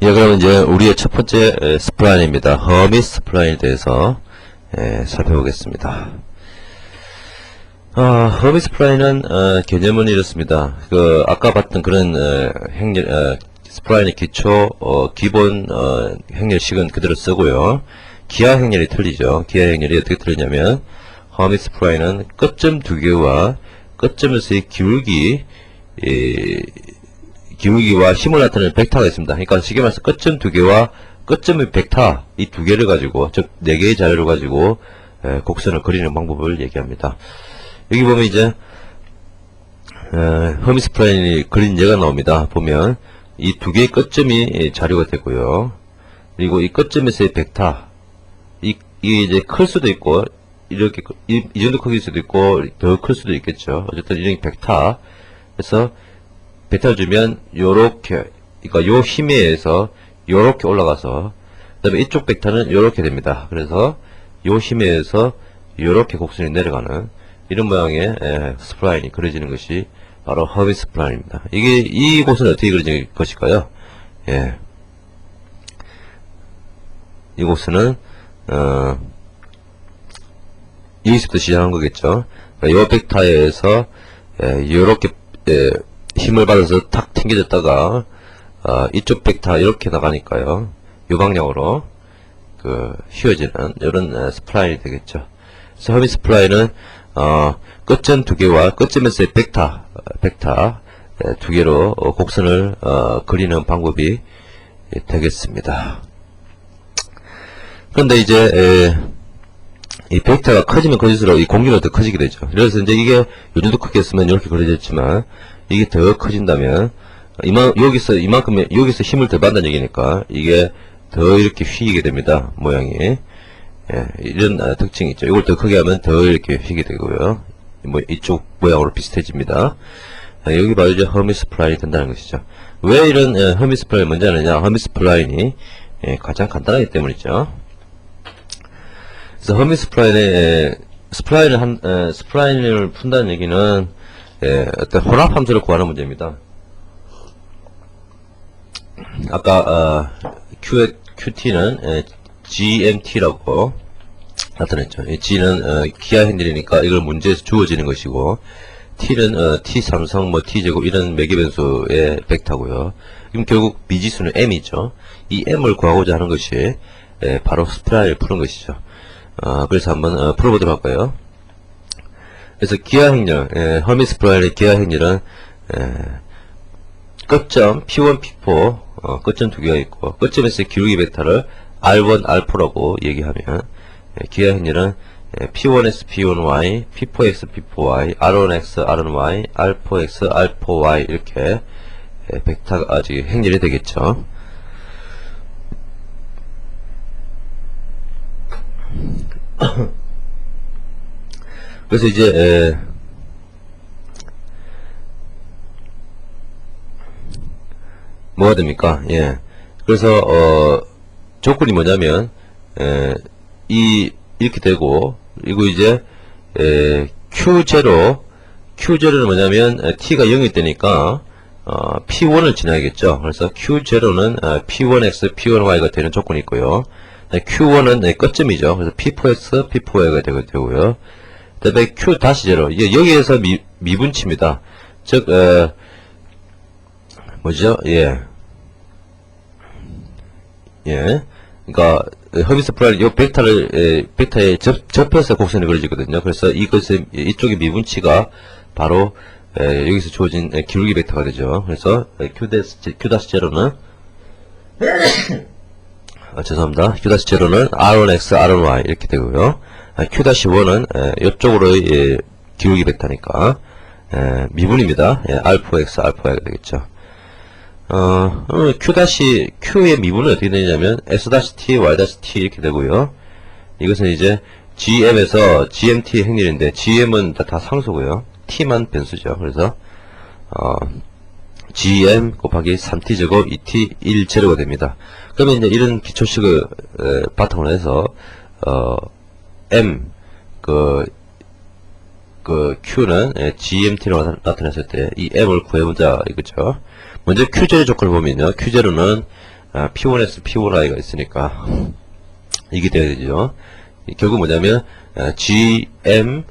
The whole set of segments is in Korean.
예, 그럼 이제 우리의 첫 번째 스플라인입니다. 허밋 스플라인에 대해서 살펴보겠습니다. 허밋 스플라인은 개념은 이렇습니다. 아까 봤던 그런 스플라인의 기초 기본 행렬식은 그대로 쓰고요. 기하 행렬이 틀리죠. 기하 행렬이 어떻게 틀리냐면 허밋 스플라인은 끝점 두 개와 끝점에서의 기울기와 힘을 나타내는 벡터가 있습니다. 그러니까 쉽게 말해서 끝점 두 개와 끝점의 벡터 이 두 개를 가지고 즉 네 개의 자료를 가지고 곡선을 그리는 방법을 얘기합니다. 여기 보면 이제 허밋 스플라인이 그린 예가 나옵니다. 보면 이 두 개의 끝점이 자료가 되고요. 그리고 이 끝점에서의 벡터 이게 이제 클 수도 있고 이렇게 이 정도 크기일 수도 있고 더 클 수도 있겠죠. 어쨌든 이런 벡터 그래서 벡터를 주면 요렇게 그러니까 요 힘에 의해서 요렇게 올라가서 그 다음에 이쪽 벡터는 요렇게 됩니다. 그래서 요 힘에 의해서 요렇게 곡선이 내려가는 이런 모양의 스플라인이 그려지는 것이 바로 허밋 스플라인입니다. 이 곡선은 어떻게 그려질 것일까요? 예. 이 곡선은 여기서부터 시작한 거겠죠. 요 벡터에 의해서 요렇게 힘을 받아서 탁 튕겨졌다가 이쪽 벡터 이렇게 나가니까요. 요 방향으로 휘어지는 이런 스플라인이 되겠죠. 그래서 허밋 스플라인은 끝점 두 개와 끝점에서의 벡터 두 개로 곡선을 그리는 방법이 되겠습니다. 그런데 이제 이 벡터가 커지면 커질수록 이 공기가 더 커지게 되죠. 그래서 이제 이게 요 정도 크겠으면 이렇게 그려졌지만 이게 더 커진다면 여기서 힘을 더 받는 얘기니까 이게 더 이렇게 휘게 됩니다. 모양이. 예, 이런 특징이 있죠. 이걸 더 크게 하면 더 이렇게 휘게 되고요. 이쪽 모양으로 비슷해집니다. 여기 바로 이제 허밋 스플라인이 된다는 것이죠. 왜 이런 허밋 스플라인이 먼저 하느냐? 허밋 스플라인이 가장 간단하기 때문이죠. 그래서 허밋 스플라인을 푼다는 얘기는 어떤 혼합함수를 구하는 문제입니다. 아까 QT는 GMT라고 나타냈죠. 이 G는 기하 행렬이니까 이걸 문제에서 주어지는 것이고 T는 T삼성 T제곱 이런 매개변수의 벡터고요. 그럼 결국 미지수는 M이죠. 이 M을 구하고자 하는 것이 바로 스플라인을 푸는 것이죠. 그래서 한번 풀어보도록 할까요? 그래서 기하 행렬, 허밋 스플라인의 기하 행렬은 끝점 P1, P4 끝점 두 개가 있고 끝점에서의 기울기 벡터를 R1, R4라고 얘기하면 기하 행렬은 P1X, P1Y, P4X, P4Y, R1X, R1Y, R4X, R4Y 이렇게 벡터가 행렬이 되겠죠. 그래서 이제 뭐가 됩니까? 예. 그래서 조건이 뭐냐면 이렇게 되고 그리고 이제 Q0는 뭐냐면 T가 0이 되니까 P1을 지나야겠죠. 그래서 Q0는 P1X, P1Y가 되는 조건이 있고요. Q1은 끝점이죠. 그래서 P4X, P4Y가 되고요. 그 다음에 Q-0 이제 여기에서 미분치입니다. 즉 뭐죠? 그러니까 허밋 스플라인 이 벡터에 접해서 곡선이 그려지거든요. 그래서 이쪽의 미분치가 바로 여기서 주어진 기울기 벡터가 되죠. 그래서 Q-0는 죄송합니다. Q-0는 R1X, R1Y 이렇게 되고요. Q-1은 이쪽으로의 기울기 벡터니까 미분입니다. R4X, R4Y가 되겠죠. Q의 미분은 어떻게 되냐면 S-T, Y-T 이렇게 되고요. 이것은 이제 GM에서 GMT 행렬인데 GM은 다 상수고요. T만 변수죠. 그래서 GM 곱하기 3T제곱 2T 1제로가 됩니다. 그러면 이제 이런 기초식을 바탕으로 해서 M Q는 GMT로 나타냈을 때 이 M을 구해보자 이거죠. 먼저 Q0 조건을 보면요. Q0는 P1S, P1I가 있으니까 이게 돼야 되죠. 결국 뭐냐면 GM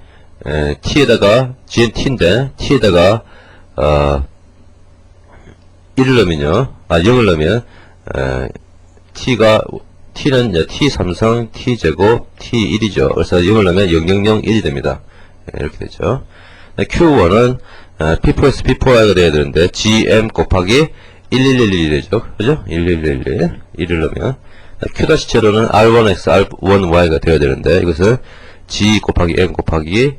T에다가 GMT인데 T에다가 1을 넣으면요, 0을 넣으면 T는 이제 T 삼성 T 제곱 T 1이죠. 그래서 0을 넣으면 0001이 됩니다. 이렇게 되죠. Q1은 P4S P4I가 돼야 되는데 GM 곱하기 1111이 되죠. 그죠? 1111 1을 넣으면 Q-제로는 R1X R1Y가 되어야 되는데 이것은 G 곱하기 M 곱하기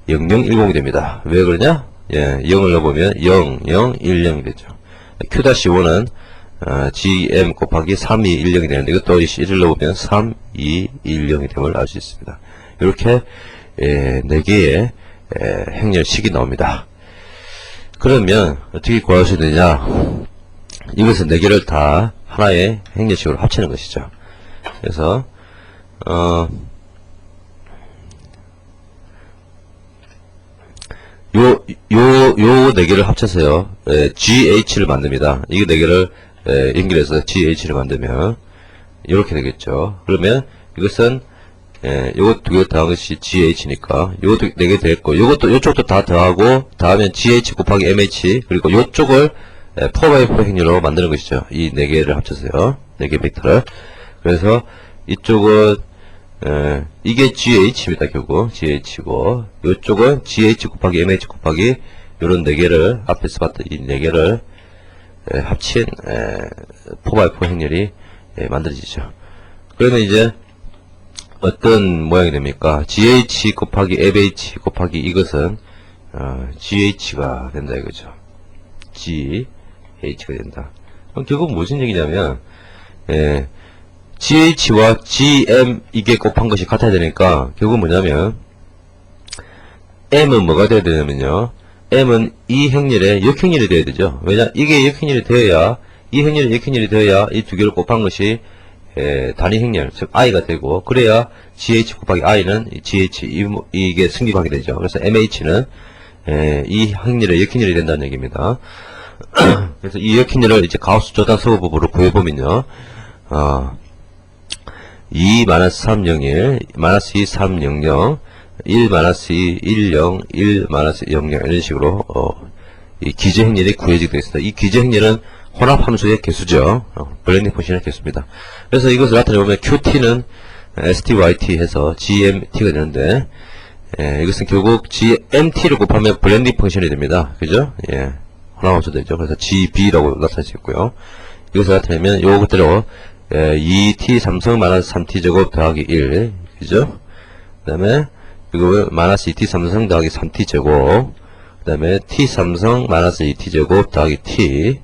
0010이 됩니다. 왜 그러냐? 예, 0을 넣어보면 0010이 되죠. Q-1은 GM 곱하기 3210이 되는데 이것도 1을 넣어보면 3210이 됨을 알 수 있습니다. 이렇게 4개의 행렬식이 나옵니다. 그러면 어떻게 구할 수 있느냐? 이것은 4개를 다 하나의 행렬식으로 합치는 것이죠. 그래서 요 4개를 합쳐서요, GH를 만듭니다. 이게 4개를 연결해서 GH를 만들면 이렇게 되겠죠. 그러면 이것은 요것 2개 더한 것이 GH니까 요것도 4개 됐고, 요쪽도 다 더하고 더하면 GH 곱하기 MH, 그리고 요쪽을 4x4 행렬로 만드는 것이죠. 이 4개를 합쳐서요, 4개 벡터를. 그래서 이쪽은 이게 GH입니다. 결국 GH고, 요쪽은 GH 곱하기 MH 곱하기 요런 4개를 앞에서 봤던 이 4개를 합친 4x4 행렬이 만들어지죠. 그러면 이제 어떤 모양이 됩니까? GH 곱하기 FH 곱하기 이것은 GH가 된다 이거죠. GH가 된다. 그럼 결국 무슨 얘기냐면 GH와 GM 이게 곱한 것이 같아야 되니까 결국 뭐냐면 M은 뭐가 돼야 되냐면요, M은 이 행렬의 역행렬이 돼야 되죠. 왜냐? 이게 역행렬이 되어야, 이 행렬이 역행렬이 되어야 이 2개를 곱한 것이 단위 행렬, 즉 I가 되고, 그래야 GH 곱하기 I는 GH 이게 승립하게 되죠. 그래서 MH는 이 행렬의 역행렬이 된다는 얘기입니다. 그래서 이 역행렬을 이제 가우스 조단 서구법으로 구해보면요, 2-301, -2, 300, 1-2, 10, 1-00 이런 식으로 이 기저 행렬이 구해지게 되어 있습니다. 이 기저 행렬은 혼합 함수의 개수죠. 블렌딩 펑션의 개수입니다. 그래서 이것을 나타내보면 QT는 STYT 해서 GMT가 되는데, 이것은 결국 GMT를 곱하면 블렌딩 펑션이 됩니다. 그죠? 예. 혼합 함수 되죠. 그래서 GB라고 나타낼 수 있고요. 이것을 나타내면 요것대로 2t 삼성 -3t 제곱 더하기 1, 그죠? 그 다음에 이거 -2t 삼성 더하기 3t 제곱, 그 다음에 t 삼성 -2t 제곱 더하기 t,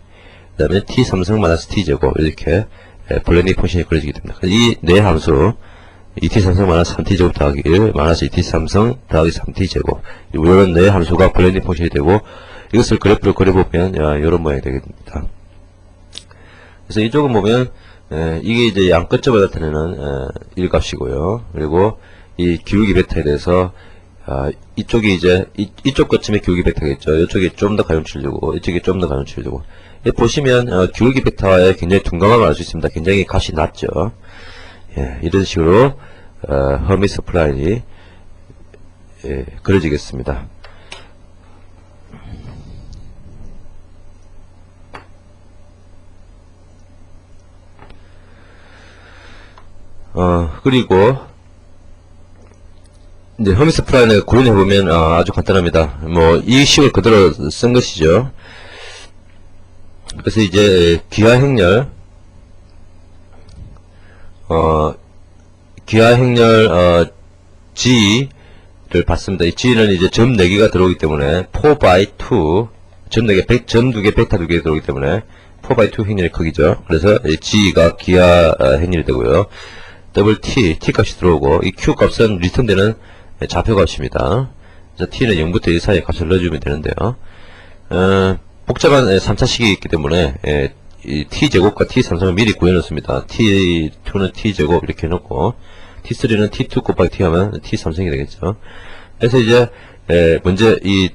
그 다음에 t 삼성 -t 제곱, 이렇게 블렌딩 펑션이 그려지게 됩니다. 이 네 함수 2t 삼성 -3t 제곱 더하기 1, -2t 삼성 더하기 3t 제곱, 이런 네 함수가 블렌딩 펑션이 되고, 이것을 그래프로 그려보면 이런 모양이 되게 됩니다. 그래서 이쪽은 보면 이게 이제 양 끝점을 나타내는 일값이고요. 그리고 이 기울기 벡터에 대해서 이쪽이 이제 이쪽 끝점에 기울기 벡터겠죠. 이쪽이 좀 더 가중치를 주고 이쪽이 좀 더 가중치를 주고, 보시면 기울기 벡터에 굉장히 둔감함을 알 수 있습니다. 굉장히 값이 낮죠. 예, 이런 식으로 허밋 스플라인이 그려지겠습니다. 그리고 이제 허밋 스플라인을 구현해보면 아주 간단합니다. 뭐 이 식을 그대로 쓴 것이죠. 그래서 이제 기하 행렬 G를 봤습니다. 이 G는 이제 점 4개가 들어오기 때문에 4x2 점 4개, 점 2개, 벡터 2개 들어오기 때문에 4x2 행렬의 크기죠. 그래서 G가 기하 행렬이 되고요. 더블 T 값이 들어오고, 이 Q 값은 리턴되는 좌표 값입니다. T는 0부터 1 사이에 값을 넣어주면 되는데요. 복잡한 3차식이 있기 때문에 이 T제곱과 T3성을 미리 구해놓습니다. T2는 T제곱 이렇게 해놓고, T3는 T2 곱하기 T 하면 T3성이 되겠죠. 그래서 이제 먼저 이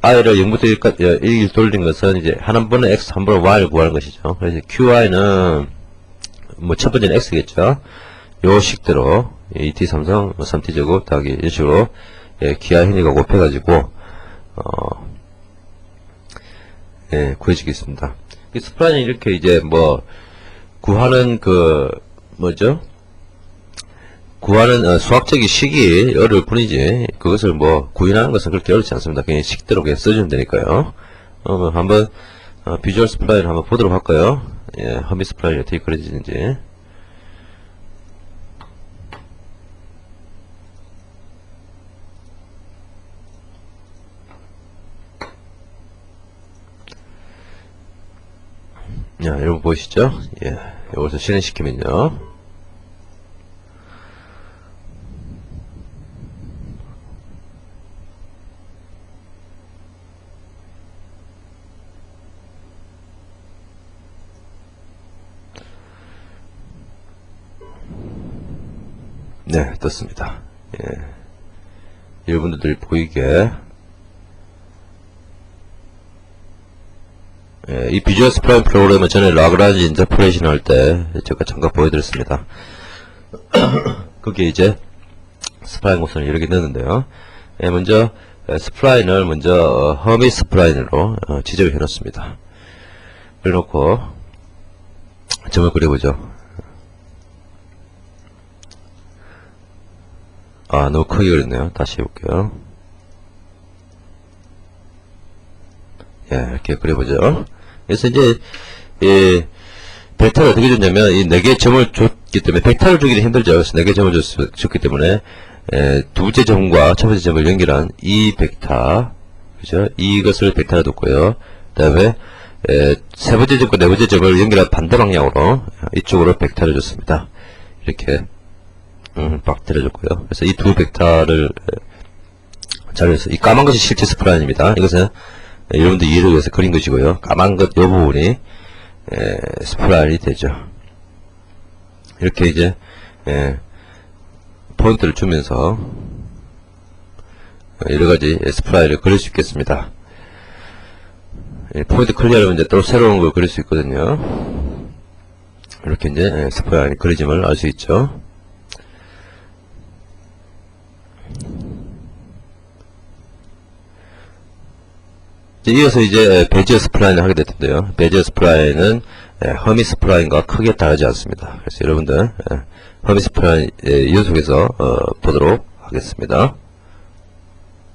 I를 0부터 1 돌린 것은 이제 한 번에 X, 한 번에 Y를 구하는 것이죠. 그래서 QI는 뭐 첫 번째는 x겠죠. 요 식대로 2t 삼성 3t 제곱 더하기 이런 식으로 기하 현이가 곱해가지고 구해지겠습니다. 이 스프라인이 이렇게 이제 뭐 구하는 그 뭐죠? 구하는 수학적인 식이 어려울 뿐이지 그것을 뭐 구인하는 것은 그렇게 어렵지 않습니다. 그냥 식대로 그냥 써주면 되니까요. 한번 비주얼 스프라인을 한번 보도록 할까요? 허미 스프라인이 어떻게 그려지는지. 여러분 보이시죠? 이것을 실행시키면요. 네, 떴습니다. 여러분들 보이게 이 비주얼 스프라인 프로그램은 전에 라그란지 인터폴레이션 할 때 제가 잠깐 보여드렸습니다. 거기에 이제 스프라인 곡선을 여러 개 넣었는데요. 먼저 스프라인을 먼저 허미 스프라인으로 지정을 해놓습니다. 그래놓고 점을 그려보죠. 너무 크게 그렸네요. 다시 해볼게요. 이렇게 그려보죠. 그래서 이제 벡터를 어떻게 줬냐면 이 4개의 점을 줬기 때문에 벡터를 주기는 힘들죠. 그래서 4개의 점을 줬기 때문에 두 번째 점과 첫 번째 점을 연결한 이 벡터, 그죠? 이것을 벡터로 뒀고요. 그 다음에 세 번째 점과 네 번째 점을 연결한 반대 방향으로 이쪽으로 벡터를 줬습니다. 이렇게 빡 때려줬고요. 그래서 이 두 벡터를 자료에서 이 까만 것이 실제 스프라인입니다. 이것은 여러분들 이해를 위해서 그린 것이고요. 까만 것 요 부분이 스프라인이 되죠. 이렇게 이제 포인트를 주면서 여러가지 스프라인을 그릴 수 있겠습니다. 포인트 클리어하면 이제 또 새로운 걸 그릴 수 있거든요. 이렇게 이제 스프라인 그려짐을 알 수 있죠. 이어서 이제 베지어 스프라인을 하게 될 텐데요. 베지어 스프라인은 허미 스프라인과 크게 다르지 않습니다. 그래서 여러분들 허미 스프라인 연속해서 보도록 하겠습니다.